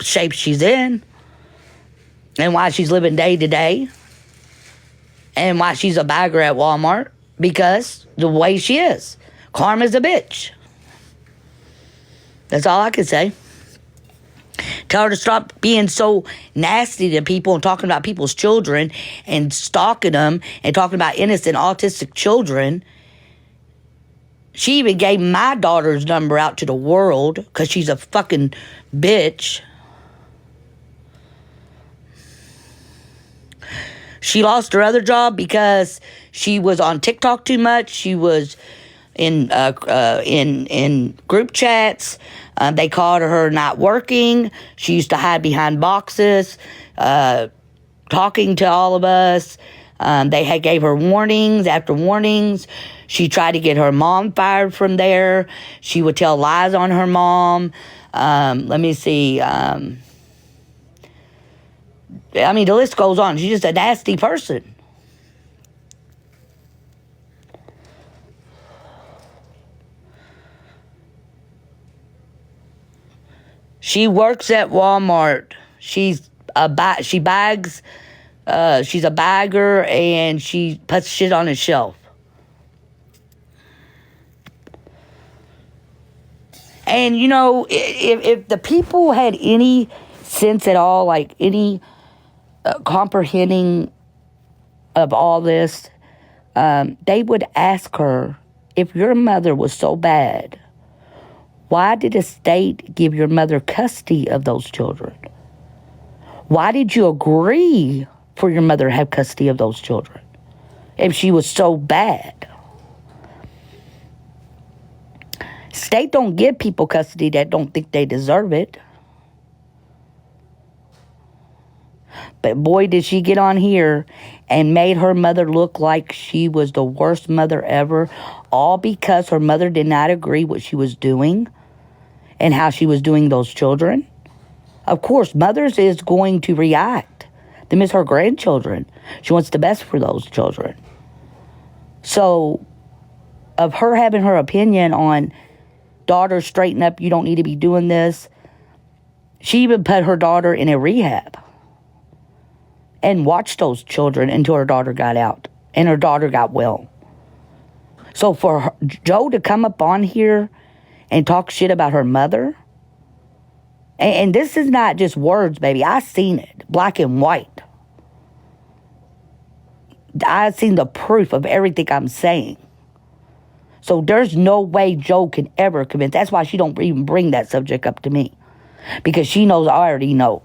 shape she's in, and why she's living day to day, and why she's a bagger at Walmart, because the way she is. Karma's a bitch. That's all I can say. Tell her to stop being so nasty to people and talking about people's children and stalking them and talking about innocent autistic children. She even gave my daughter's number out to the world because she's a fucking bitch. She lost her other job because she was on TikTok too much. She was in group chats. They called her not working. She used to hide behind boxes, talking to all of us. They gave her warnings after warnings. She tried to get her mom fired from there. She would tell lies on her mom. Let me see. I mean, the list goes on. She's just a nasty person. She works at Walmart. She bags. She's a bagger, and she puts shit on a shelf. And, you know, if the people had any sense at all, like any comprehending of all this, they would ask her, if your mother was so bad, why did the state give your mother custody of those children? Why did you agree for your mother to have custody of those children if she was so bad? State don't give people custody that don't think they deserve it. But boy, did she get on here and made her mother look like she was the worst mother ever, all because her mother did not agree what she was doing and how she was doing those children. Of course, mothers is going to react. They miss her grandchildren. She wants the best for those children. So, of her having her opinion on, daughter, straighten up, you don't need to be doing this. She even put her daughter in a rehab and watched those children until her daughter got out and her daughter got well. So for Joe to come up on here and talk shit about her mother, and this is not just words, baby. I seen it, black and white. I seen the proof of everything I'm saying. So there's no way Joe can ever convince. That's why she don't even bring that subject up to me. Because she knows I already know.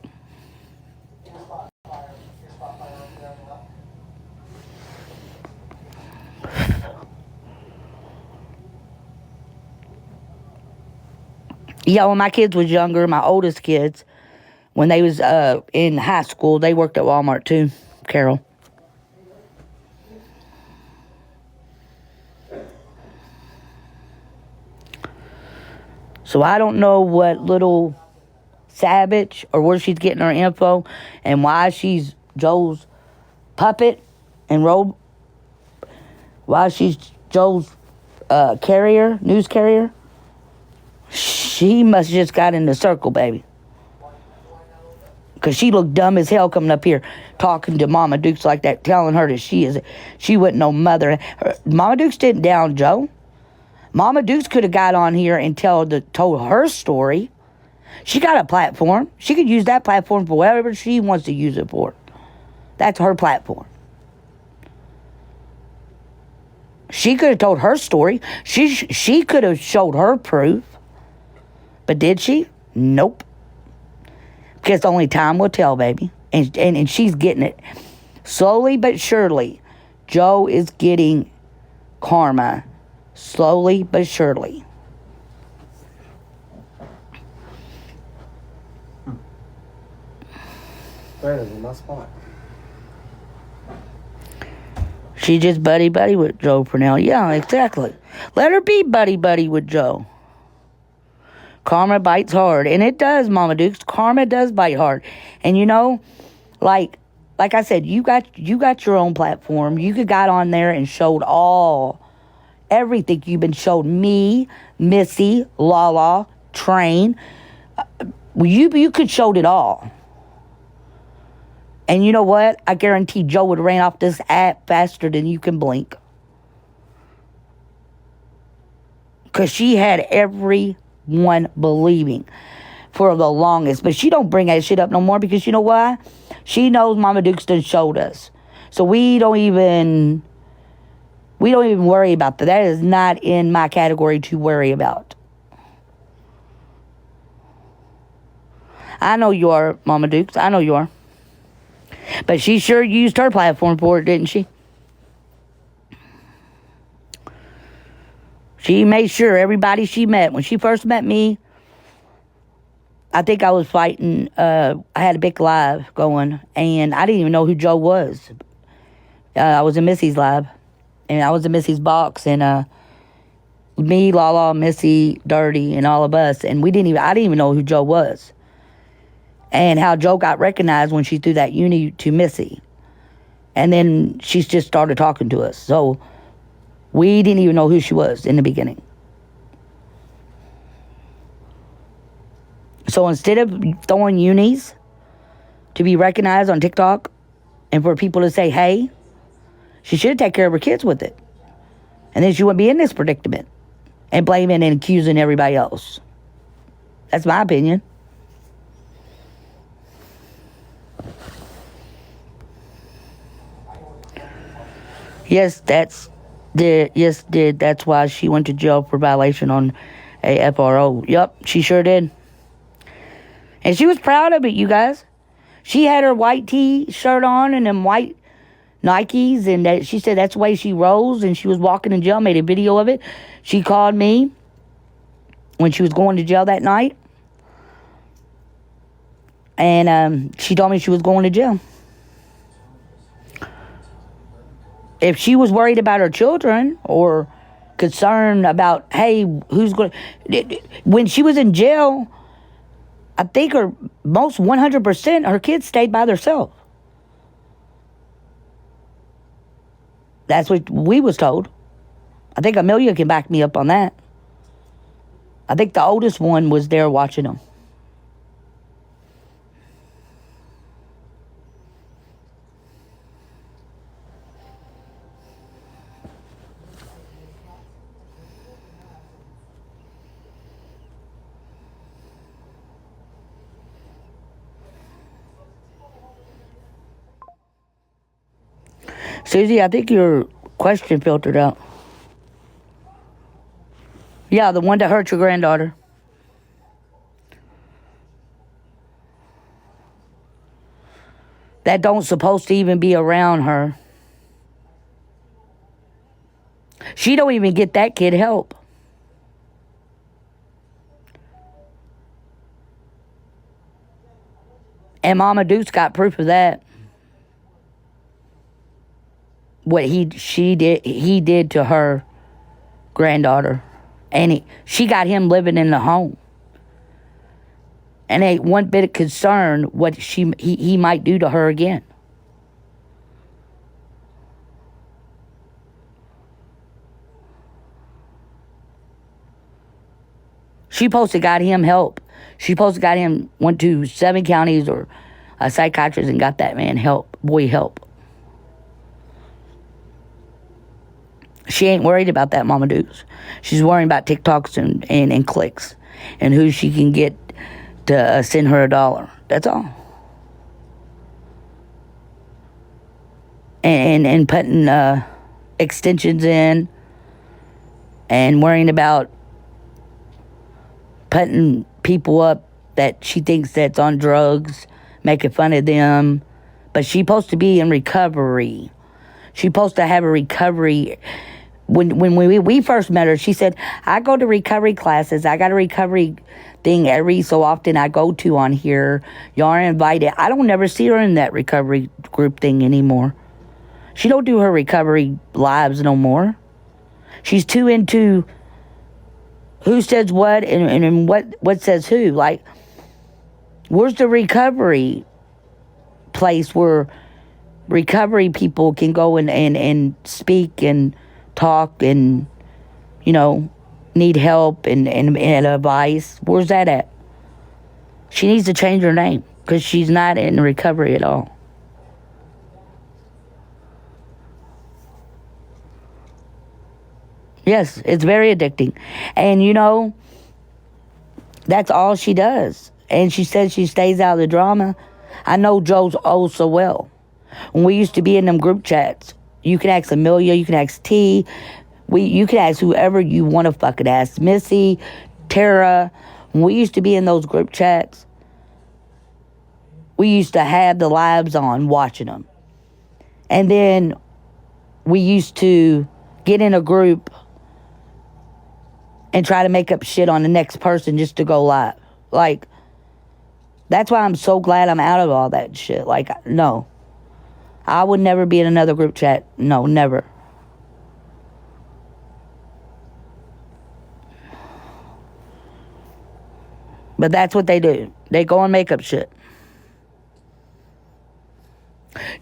Yeah, when my kids was younger, my oldest kids, when they was in high school, they worked at Walmart too, Carol. So I don't know what little savage or where she's getting her info and why she's Joe's puppet and robe. Why she's Joe's carrier, news carrier. She must just got in the circle, baby. Because she looked dumb as hell coming up here talking to Mama Dukes like that, telling her that she wasn't no mother. Mama Dukes didn't down Joe. Mama Dukes could have got on here and told her story. She got a platform. She could use that platform for whatever she wants to use it for. That's her platform. She could have told her story. She could have showed her proof. But did she? Nope. Because only time will tell, baby. And she's getting it. Slowly but surely, Joe is getting karma. Slowly but surely. That is in my spot. She just buddy-buddy with Joe for now. Yeah, exactly. Let her be buddy-buddy with Joe. Karma bites hard. And it does, Mama Dukes. Karma does bite hard. And you know, like I said, you got your own platform. You could got on there and showed everything you've been showed me, Missy, Lala, Train. Well, you could showed it all. And you know what? I guarantee Joe would have ran off this app faster than you can blink. Because she had everyone believing for the longest. But she don't bring that shit up no more because you know why? She knows Mama Dukes done showed us. So we don't even worry about that. That is not in my category to worry about. I know you are, Mama Dukes. I know you are. But she sure used her platform for it, didn't she? She made sure everybody she met, when she first met me, I think I was fighting, I had a big live going, and I didn't even know who Joe was. I was in Missy's live, and I was in Missy's box, and me, Lala, Missy, Dirty, and all of us, and I didn't even know who Joe was. And how Joe got recognized when she threw that uni to Missy. And then she just started talking to us. So we didn't even know who she was in the beginning. So instead of throwing unis to be recognized on TikTok and for people to say, hey, she should take care of her kids with it. And then she wouldn't be in this predicament and blaming and accusing everybody else. That's my opinion. Yes, that's why she went to jail for violation on a FRO. Yup, she sure did. And she was proud of it, you guys. She had her white T-shirt on and them white Nikes, and she said that's the way she rolls, and she was walking in jail, made a video of it. She called me when she was going to jail that night, and she told me she was going to jail. If she was worried about her children or concerned about, hey, who's going to... When she was in jail, I think most 100%, her kids stayed by themselves. That's what we was told. I think Amelia can back me up on that. I think the oldest one was there watching them. Susie, I think your question filtered out. Yeah, the one that hurt your granddaughter. That don't supposed to even be around her. She don't even get that kid help. And Mama Dukes got proof of that. What he did to her granddaughter. And she got him living in the home. And ain't one bit of concern what he might do to her again. She supposed to got him help. She supposed to got him, went to 7 counties or a psychiatrist and got that man help, boy help. She ain't worried about that, Mama Dukes. She's worrying about TikToks and clicks and who she can get to send her $1. That's all. And putting extensions in and worrying about putting people up that she thinks that's on drugs, making fun of them. But she's supposed to be in recovery. She's supposed to have a recovery. When we first met her, she said, I go to recovery classes. I got a recovery thing every so often I go to on here. Y'all are invited. I don't never see her in that recovery group thing anymore. She don't do her recovery lives no more. She's too into who says what and what says who. Like, where's the recovery place where recovery people can go and speak and talk and, need help and advice? Where's that at? She needs to change her name because she's not in recovery at all. Yes, it's very addicting. And that's all she does. And she says she stays out of the drama. I know Joe's oh so well. When we used to be in them group chats, you can ask Amelia, you can ask T, you can ask whoever you want to fucking ask. Missy, Tara. When we used to be in those group chats, we used to have the lives on watching them. And then we used to get in a group and try to make up shit on the next person just to go live. Like, that's why I'm so glad I'm out of all that shit. Like, no. I would never be in another group chat. No, never. But that's what they do. They go and make up shit.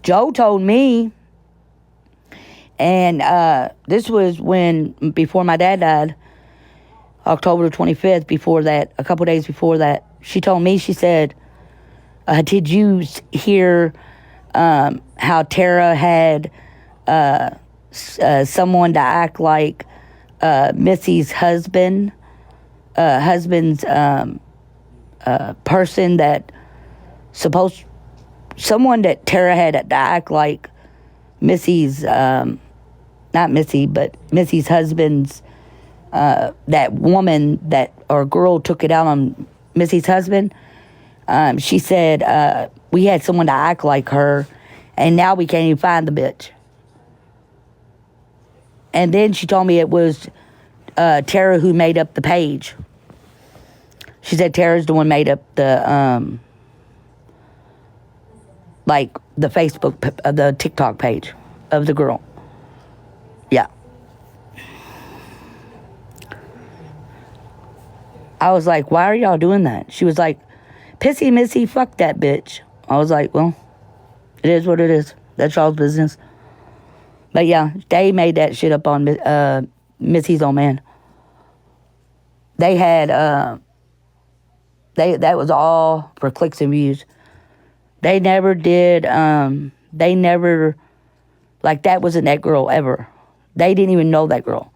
Joe told me, and this was before my dad died, October 25th, before that, a couple days before that, she told me, she said, did you hear how Tara had someone to act like Missy's husband's person that someone that Tara had to act like Missy's, not Missy, but Missy's husband's, that woman or girl took it out on Missy's husband. She said, we had someone to act like her, and now we can't even find the bitch. And then she told me it was Tara who made up the page. She said Tara's the one made up the, the Facebook, the TikTok page of the girl. Yeah. I was like, why are y'all doing that? She was like, Pissy Missy, fuck that bitch. I was like, well, it is what it is. That's y'all's business. But yeah, they made that shit up on Missy's old man. They had, that was all for clicks and views. They never did, that wasn't that girl ever. They didn't even know that girl.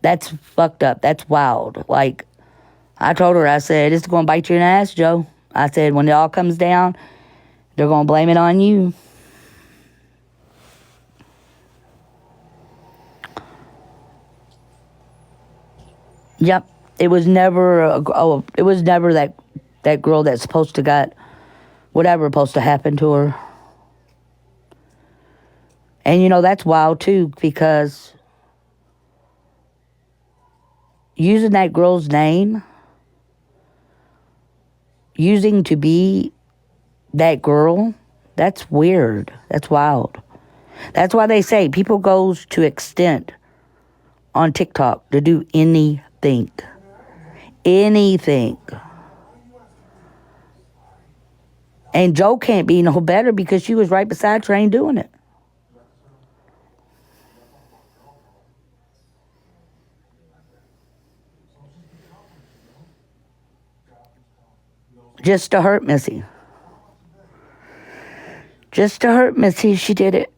That's fucked up. That's wild. Like, I told her, I said, it's going to bite you in the ass, Joe. I said, when it all comes down, they're going to blame it on you. Yep. It was never that girl that's supposed to got whatever supposed to happen to her. And that's wild too, because using that girl's name, using to be that girl, that's weird. That's wild. That's why they say people goes to extent on TikTok to do anything. Anything. And Joe can't be no better because she was right beside Train doing it. Just to hurt Missy. Just to hurt Missy, she did it.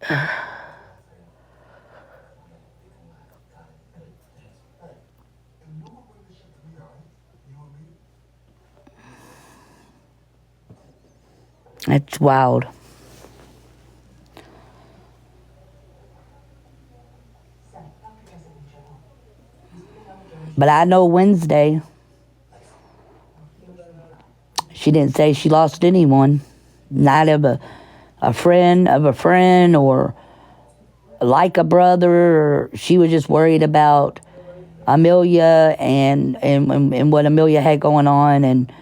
It's wild. But I know Wednesday, she didn't say she lost anyone. Not of a friend of a friend or like a brother. She was just worried about Amelia and what Amelia had going on, and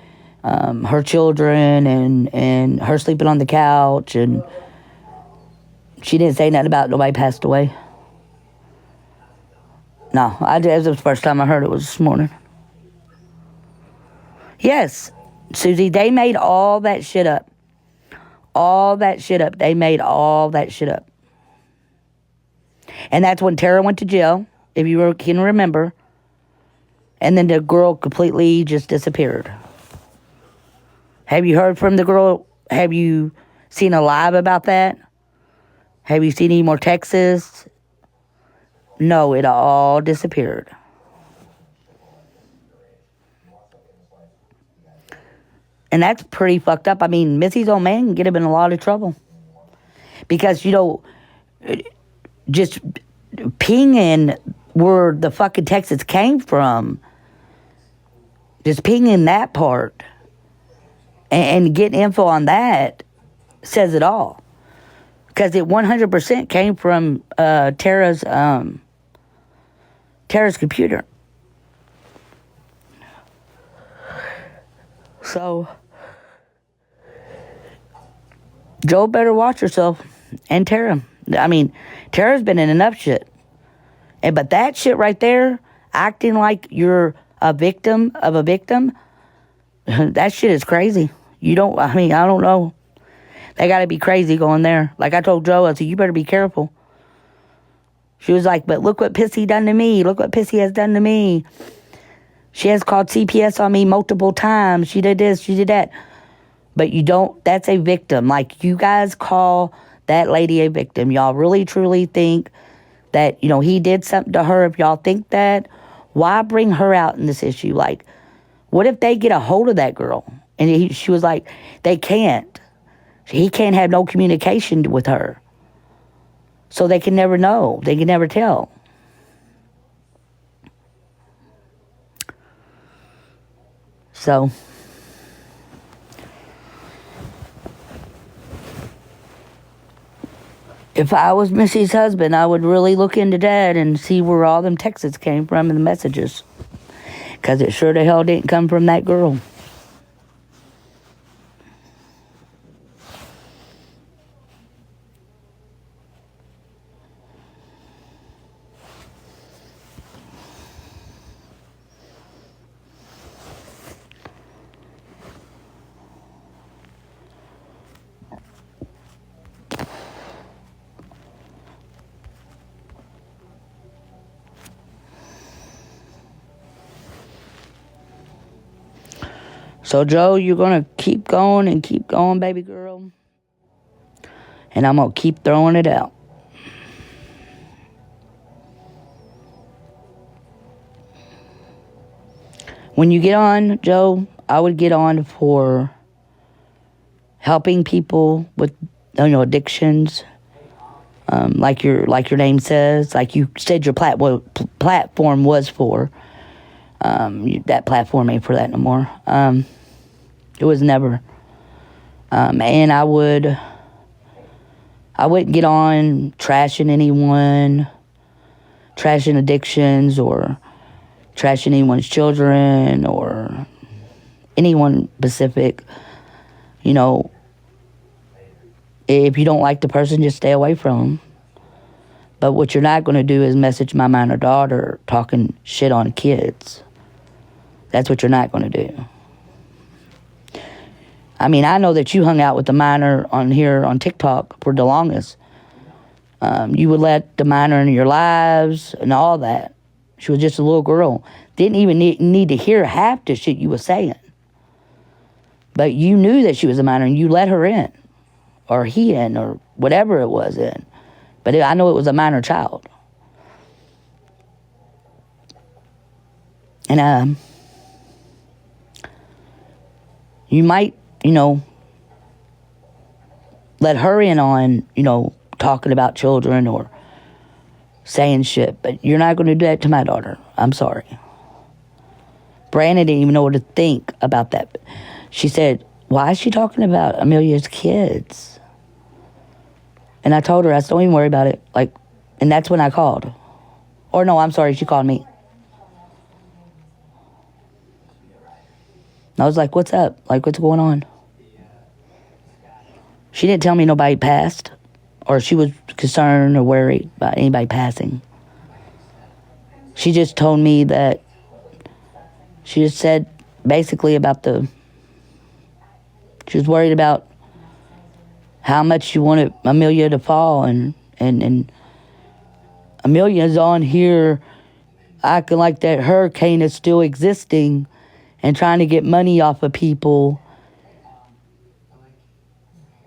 her children and her sleeping on the couch, and she didn't say nothing about nobody passed away. No, it was the first time I heard it was this morning. Yes, Susie, they made all that shit up. All that shit up. They made all that shit up. And that's when Tara went to jail, if you can remember. And then the girl completely just disappeared. Have you heard from the girl? Have you seen a live about that? Have you seen any more texts? No, it all disappeared. And that's pretty fucked up. I mean, Missy's old man can get him in a lot of trouble. Because, just pinging where the fucking texts came from, just pinging that part and getting info on that says it all. Because it 100% came from Tara's computer. So, Joe better watch herself. And Tara. I mean, Tara's been in enough shit. But that shit right there, acting like you're a victim of a victim, that shit is crazy. I don't know. They gotta be crazy going there. Like I told Joe, I said, you better be careful. She was like, but look what Pissy done to me. Look what Pissy has done to me. She has called CPS on me multiple times. She did this, she did that. But that's a victim. Like, you guys call that lady a victim. Y'all really, truly think that, he did something to her. If y'all think that, why bring her out in this issue? Like, what if they get a hold of that girl? And she was like, they can't. He can't have no communication with her. So they can never know. They can never tell. So, if I was Missy's husband, I would really look into that and see where all them texts came from and the messages. Because it sure the hell didn't come from that girl. So, Joe, you're going to keep going, baby girl. And I'm going to keep throwing it out. When you get on, Joe, I would get on for helping people with, addictions. Like your name says, like you said your platform was for. That platform ain't for that no more. It was never. And I wouldn't get on trashing anyone, trashing addictions, or trashing anyone's children, or anyone specific. If you don't like the person, just stay away from them. But what you're not going to do is message my minor daughter talking shit on kids. That's what you're not going to do. I mean, I know that you hung out with the minor on here on TikTok for the longest. You would let the minor in your lives and all that. She was just a little girl. Didn't even need to hear half the shit you were saying. But you knew that she was a minor and you let her in. Or he in, or whatever it was in. But I know it was a minor child. And you might, let her in on, talking about children or saying shit. But you're not going to do that to my daughter. I'm sorry. Brandon didn't even know what to think about that. She said, why is she talking about Amelia's kids? And I told her, I said, don't even worry about it. And that's when I called. Or no, I'm sorry, she called me. I was like, what's up? What's going on? She didn't tell me nobody passed. Or she was concerned or worried about anybody passing. She just told me that, she just said basically about she was worried about how much she wanted Amelia to fall, and Amelia's on here acting like that hurricane is still existing and trying to get money off of people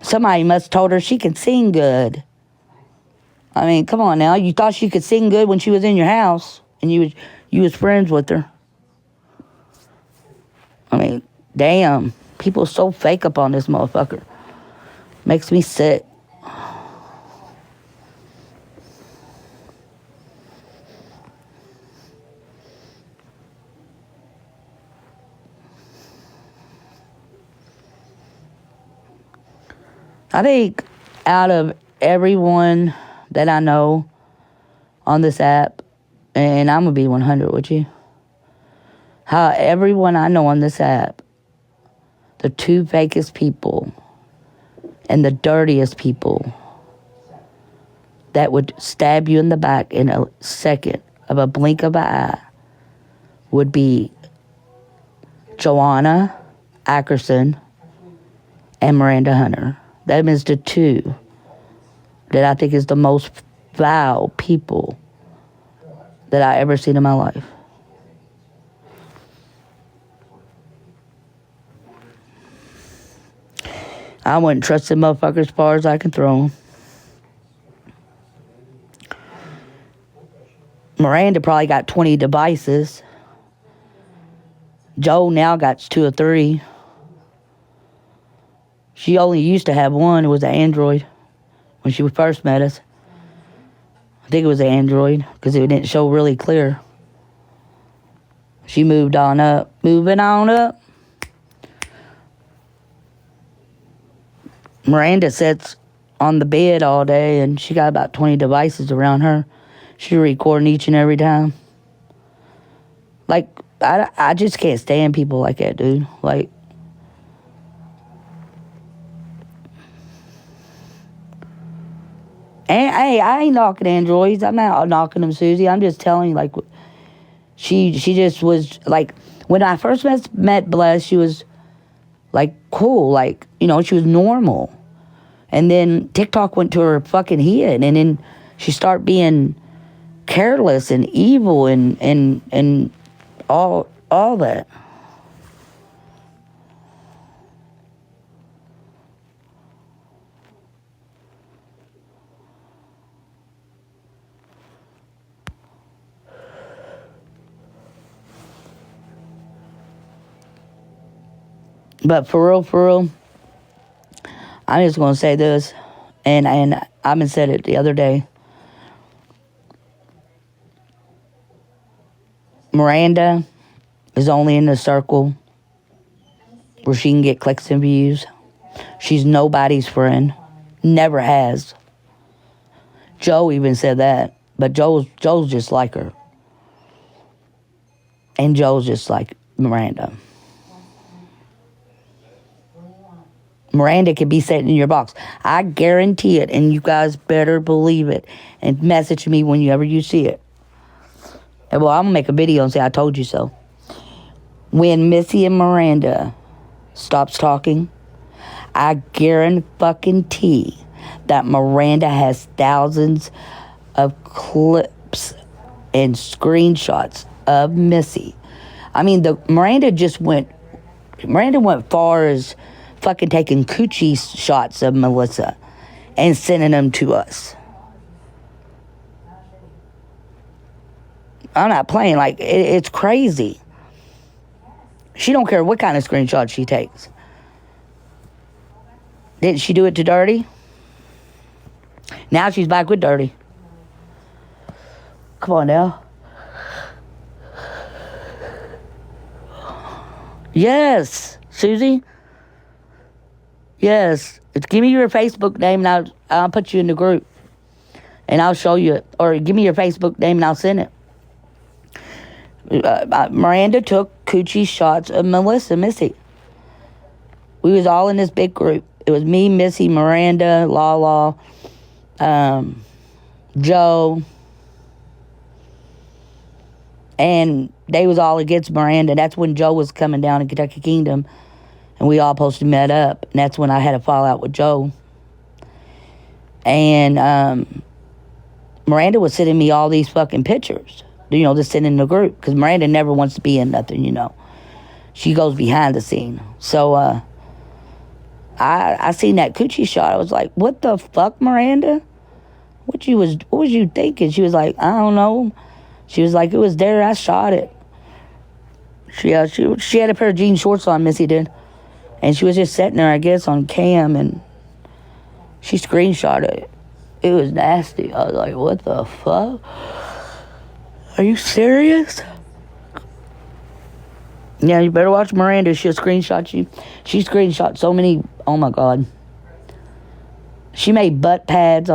Somebody must have told her she could sing good. I mean, come on now. You thought she could sing good when she was in your house and you was friends with her. I mean, damn. People are so fake up on this motherfucker. Makes me sick. I think out of everyone that I know on this app, and I'm going to be 100 with you, how everyone I know on this app, the two fakest people and the dirtiest people that would stab you in the back in a second of a blink of an eye would be Joanna Ackerson and Miranda Hunter. That is the two that I think is the most foul people that I ever seen in my life. I wouldn't trust them motherfuckers as far as I can throw them. Miranda probably got 20 devices. Joe now got 2 or 3. She only used to have one. It was an Android when she first met us. I think it was an Android because it didn't show really clear. She moved on up. Moving on up. Miranda sits on the bed all day and she got about 20 devices around her. She's recording each and every time. Like, I just can't stand people like that, dude. Like, and hey, I ain't knocking androids. I'm not knocking them, Susie. I'm just telling you, like, she just was, like, when I first met Bless, she was, like, cool. Like, you know, she was normal. And then TikTok went to her fucking head. And then she started being careless and evil and all that. But for real, I'm just going to say this, and I've been said it the other day. Miranda is only in the circle where she can get clicks and views. She's nobody's friend. Never has. Joe even said that, but Joe's just like her. And Joe's just like Miranda. Miranda could be sitting in your box. I guarantee it, and you guys better believe it. And message me whenever you see it. And well, I'm going to make a video and say I told you so. When Missy and Miranda stops talking, I guarantee that Miranda has thousands of clips and screenshots of Missy. I mean, Miranda went far as fucking taking coochie shots of Melissa and sending them to us. I'm not playing. Like, it's crazy. She don't care what kind of screenshot she takes. Didn't she do it to Dirty? Now she's back with Dirty. Come on now. Yes, Susie. Yes. Give me your Facebook name and I'll put you in the group. And I'll show you it. Or give me your Facebook name and I'll send it. Miranda took coochie shots of Missy. We was all in this big group. It was me, Missy, Miranda, Lala, Joe. And they was all against Miranda. That's when Joe was coming down in Kentucky Kingdom. And we all supposed to met up. And that's when I had a fallout with Joe. And Miranda was sending me all these fucking pictures. You know, just sitting in the group. Because Miranda never wants to be in nothing, you know. She goes behind the scene. So, I seen that coochie shot. I was like, what the fuck, Miranda? What was you thinking? She was like, I don't know. She was like, it was there. I shot it. She had a pair of jean shorts on, Missy did. And she was just sitting there, I guess, on cam, and she screenshot it. It was nasty. I was like, what the fuck? Are you serious? Yeah, you better watch Miranda. She'll screenshot you. She screenshot so many. Oh, my God. She made butt pads on